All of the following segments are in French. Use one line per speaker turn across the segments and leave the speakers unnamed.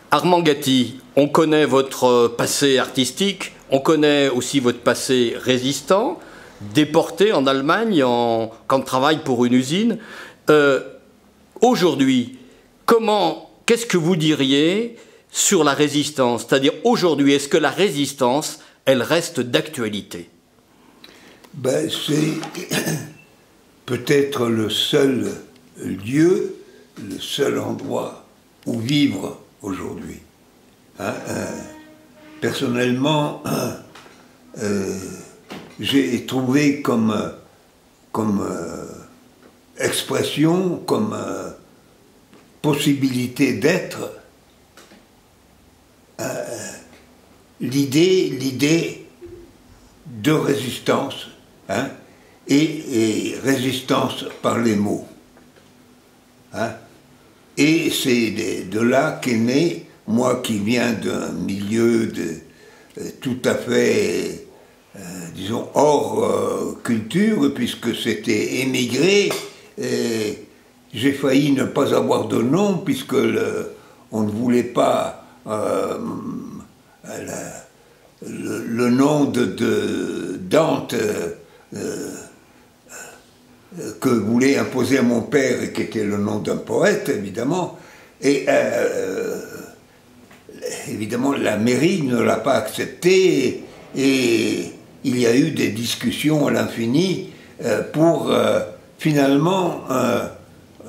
Armand Gatti, on connaît votre passé artistique, on connaît aussi votre passé résistant, déporté en Allemagne quand on travaille pour une usine. Aujourd'hui, qu'est-ce que vous diriez sur la résistance? C'est-à-dire aujourd'hui, est-ce que la résistance, elle reste d'actualité?
Ben, c'est peut-être le seul lieu, le seul endroit où vivre aujourd'hui. Personnellement, j'ai trouvé comme expression, comme possibilité d'être, l'idée de résistance, et résistance par les mots. Et c'est de là qu'est né, moi qui viens d'un milieu tout à fait, disons, hors culture, puisque c'était émigré, j'ai failli ne pas avoir de nom, puisque on ne voulait pas le nom de Dante que voulait imposer à mon père, et qui était le nom d'un poète, évidemment. Et évidemment, la mairie ne l'a pas accepté, et il y a eu des discussions à l'infini pour finalement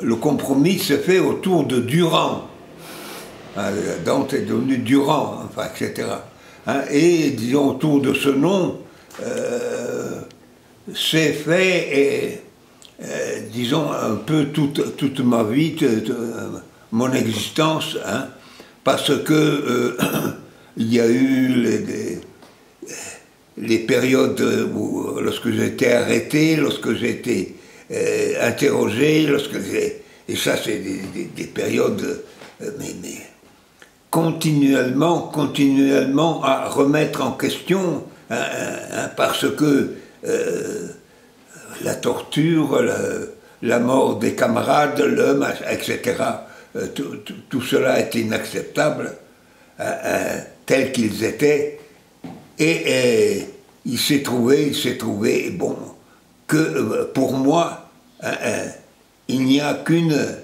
le compromis se fait autour de Durand. Dante est devenu Durand, enfin, etc. Et disons autour de ce nom, c'est fait, et disons un peu toute ma vie, mon existence, parce que il y a eu les périodes où, lorsque j'ai été arrêté, lorsque j'ai été interrogé, et ça c'est des périodes, mais continuellement à remettre en question, parce que la torture, la mort des camarades, l'homme, etc., tout cela est inacceptable, tels qu'ils étaient, et il s'est trouvé, bon, que pour moi, il n'y a qu'une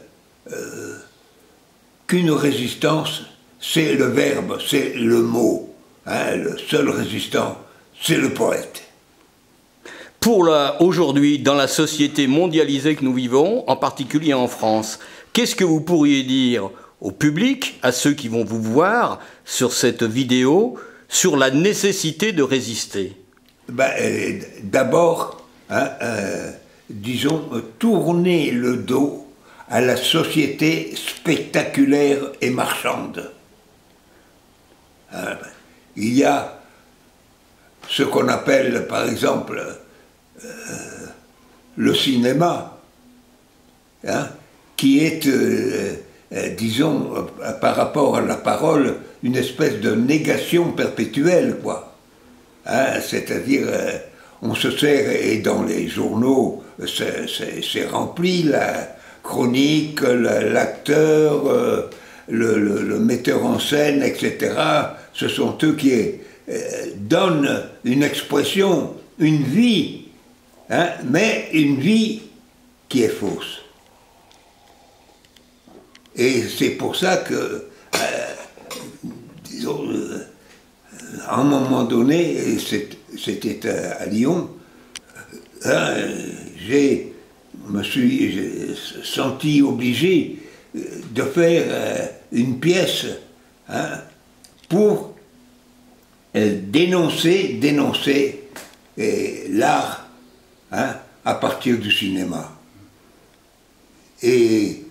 résistance, c'est le verbe, c'est le mot. Le seul résistant, c'est le poète.
Aujourd'hui, dans la société mondialisée que nous vivons, en particulier en France, qu'est-ce que vous pourriez dire au public, à ceux qui vont vous voir sur cette vidéo, sur la nécessité de résister?
D'abord, disons, tourner le dos à la société spectaculaire et marchande. Il y a ce qu'on appelle, par exemple, le cinéma, qui est, disons, par rapport à la parole, une espèce de négation perpétuelle, quoi. C'est-à-dire, on se sert, et dans les journaux, c'est rempli, la chronique, l'acteur, le metteur en scène, etc. Ce sont eux qui donnent une expression, une vie, mais une vie qui est fausse. Et c'est pour ça que, disons, à un moment donné, c'était à Lyon, me suis senti obligé de faire une pièce pour dénoncer l'art à partir du cinéma. Et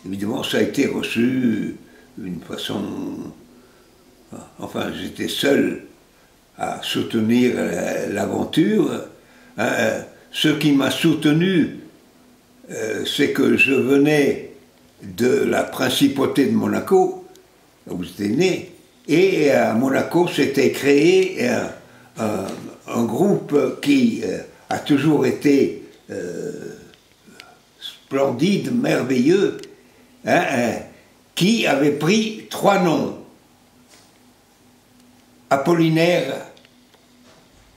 évidemment, ça a été reçu d'une façon... Enfin, j'étais seul à soutenir l'aventure. Ce qui m'a soutenu, c'est que je venais de la principauté de Monaco, où j'étais né, et à Monaco s'était créé un groupe qui a toujours été splendide, merveilleux, qui avait pris 3 noms. Apollinaire,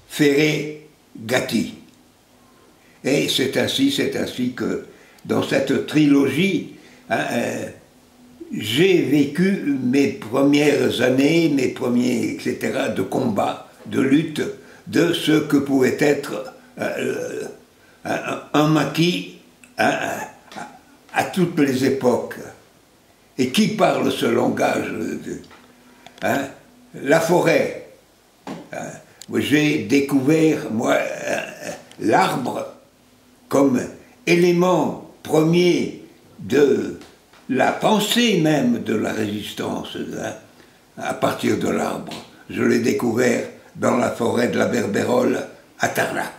Ferré, Gatti. Et c'est ainsi que dans cette trilogie, j'ai vécu mes premières années, mes premiers, etc., de combat, de lutte, de ce que pouvait être un maquis à toutes les époques. Et qui parle ce langage la forêt. J'ai découvert, moi, l'arbre comme élément premier de la pensée même de la résistance, à partir de l'arbre. Je l'ai découvert dans la forêt de la Berbérole à Tarlac.